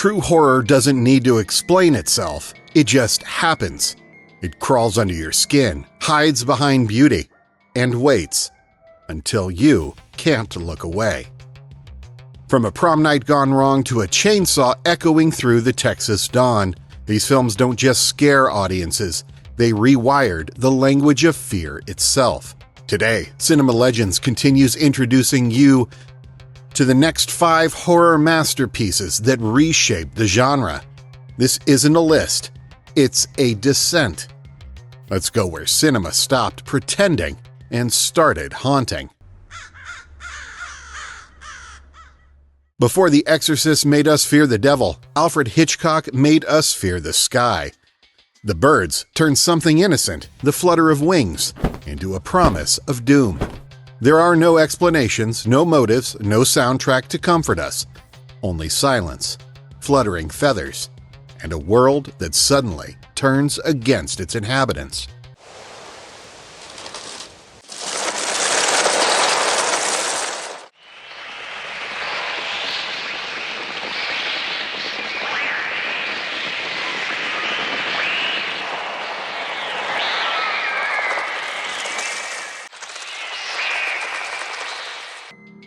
True horror doesn't need to explain itself. It just happens. It crawls under your skin, hides behind beauty, and waits until you can't look away. From A Prom Night Gone Wrong to A Chainsaw Echoing Through the Texas Dawn, these films don't just scare audiences, they rewired the language of fear itself. Today, Cinema Legends continues introducing you to the next 5 horror masterpieces that reshaped the genre. This isn't a list, it's a descent. Let's go where cinema stopped pretending and started haunting. Before The Exorcist made us fear the devil, Alfred Hitchcock made us fear the sky. The birds turned something innocent, the flutter of wings, into a promise of doom. There are no explanations, no motives, no soundtrack to comfort us. Only silence, fluttering feathers, and a world that suddenly turns against its inhabitants.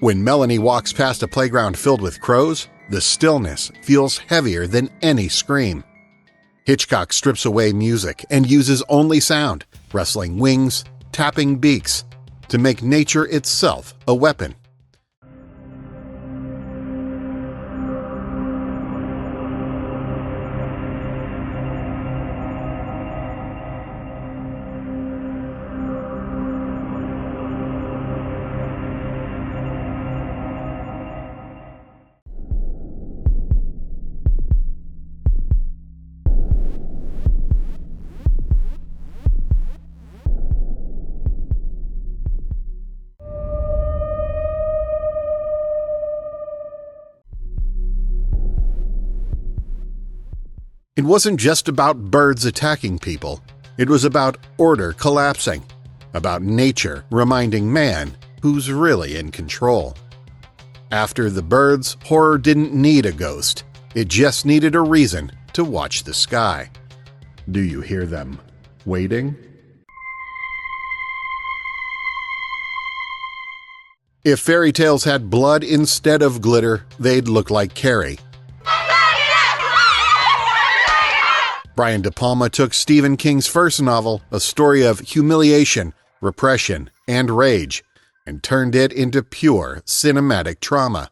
When Melanie walks past a playground filled with crows, the stillness feels heavier than any scream. Hitchcock strips away music and uses only sound, rustling wings, tapping beaks, to make nature itself a weapon. It wasn't just about birds attacking people. It was about order collapsing, about nature reminding man who's really in control. After the birds, horror didn't need a ghost. It just needed a reason to watch the sky. Do you hear them waiting? If fairy tales had blood instead of glitter, they'd look like Carrie. Brian De Palma took Stephen King's first novel, a story of humiliation, repression, and rage, and turned it into pure cinematic trauma.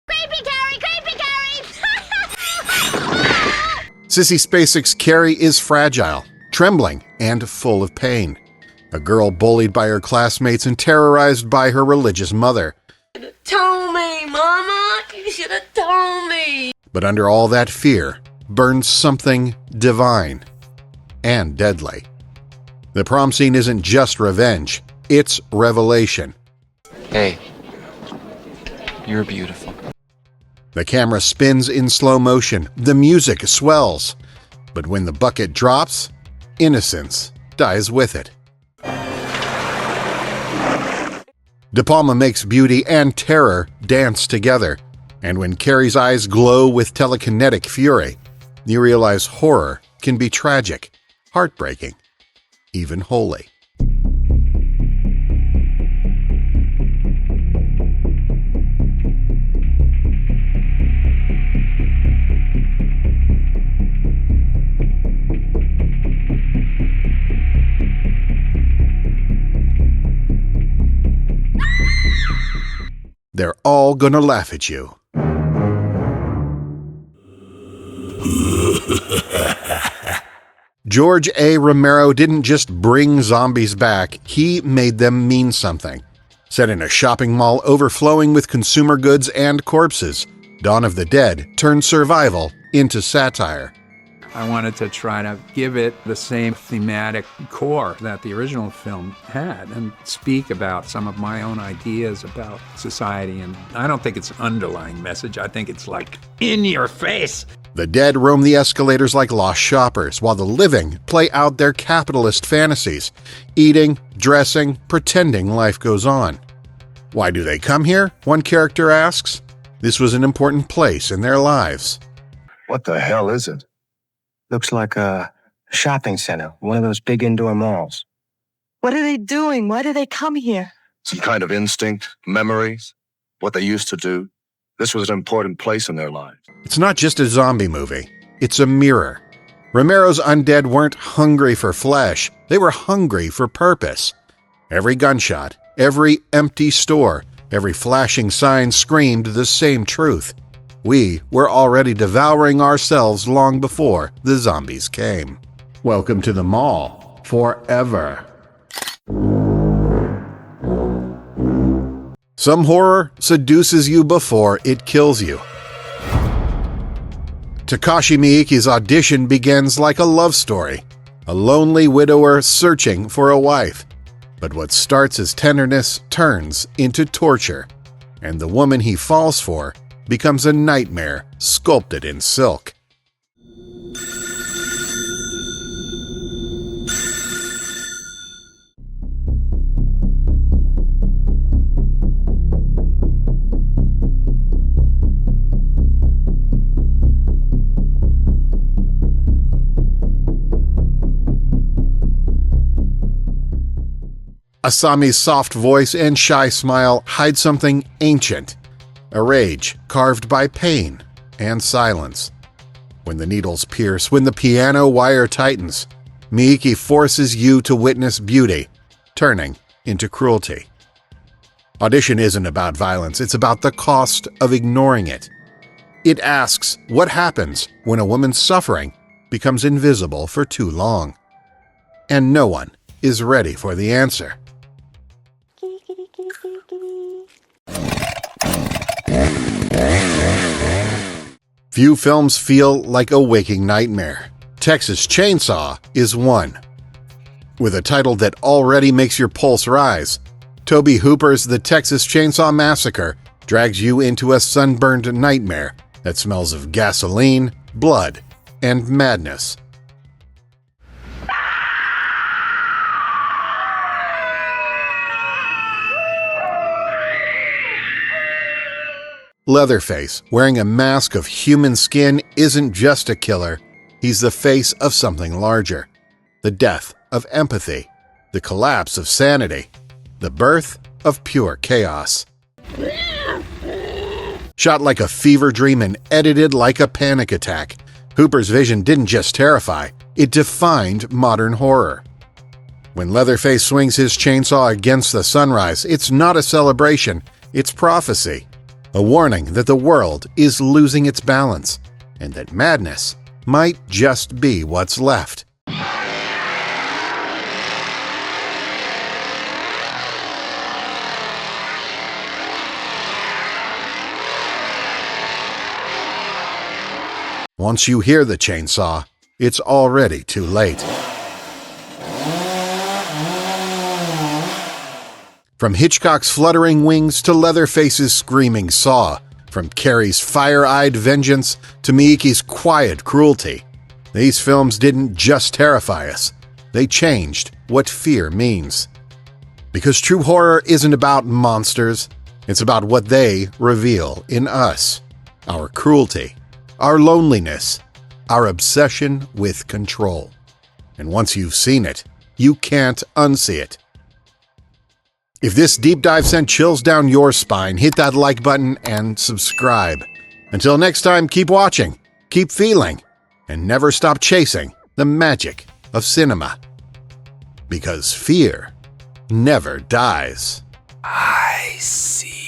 Creepy Carrie! Creepy Carrie! Sissy Spacek's Carrie is fragile, trembling, and full of pain. A girl bullied by her classmates and terrorized by her religious mother. You should have told me, Mama! You should have told me! But under all that fear burns something divine and deadly. The prom scene isn't just revenge, it's revelation. Hey, you're beautiful. The camera spins in slow motion, the music swells, but when the bucket drops, innocence dies with it. De Palma makes beauty and terror dance together, and when Carrie's eyes glow with telekinetic fury, you realize horror can be tragic, heartbreaking, even holy. They're all gonna laugh at you. George A. Romero didn't just bring zombies back, he made them mean something. Set in a shopping mall overflowing with consumer goods and corpses, Dawn of the Dead turned survival into satire. I wanted to try to give it the same thematic core that the original film had and speak about some of my own ideas about society. And I don't think it's an underlying message. I think it's like in your face. The dead roam the escalators like lost shoppers, while the living play out their capitalist fantasies, eating, dressing, pretending life goes on. Why do they come here? One character asks. This was an important place in their lives. What the hell is it? Looks like a shopping center, one of those big indoor malls. What are they doing? Why do they come here? Some kind of instinct, memories, what they used to do. This was an important place in their lives. It's not just a zombie movie, it's a mirror. Romero's undead weren't hungry for flesh, they were hungry for purpose. Every gunshot, every empty store, every flashing sign screamed the same truth. We were already devouring ourselves long before the zombies came. Welcome to the mall, forever. Some horror seduces you before it kills you. Takashi Miike's Audition begins like a love story, a lonely widower searching for a wife. But what starts as tenderness turns into torture, and the woman he falls for becomes a nightmare sculpted in silk. Asami's soft voice and shy smile hide something ancient, a rage carved by pain and silence. When the needles pierce, when the piano wire tightens, Miike forces you to witness beauty turning into cruelty. Audition isn't about violence, it's about the cost of ignoring it. It asks what happens when a woman's suffering becomes invisible for too long. And no one is ready for the answer. Few films feel like a waking nightmare. Texas Chainsaw is one. With a title that already makes your pulse rise, Tobe Hooper's The Texas Chainsaw Massacre drags you into a sunburned nightmare that smells of gasoline, blood, and madness. Leatherface, wearing a mask of human skin, isn't just a killer. He's the face of something larger. The death of empathy, the collapse of sanity, the birth of pure chaos. Shot like a fever dream and edited like a panic attack, Hooper's vision didn't just terrify, it defined modern horror. When Leatherface swings his chainsaw against the sunrise, it's not a celebration, it's prophecy. A warning that the world is losing its balance, and that madness might just be what's left. Once you hear the chainsaw, it's already too late. From Hitchcock's fluttering wings to Leatherface's screaming saw, from Carrie's fire-eyed vengeance to Miike's quiet cruelty, these films didn't just terrify us, they changed what fear means. Because true horror isn't about monsters, it's about what they reveal in us, our cruelty, our loneliness, our obsession with control. And once you've seen it, you can't unsee it. If this deep dive sent chills down your spine, hit that like button and subscribe. Until next time, keep watching, keep feeling, and never stop chasing the magic of cinema. Because fear never dies. I see.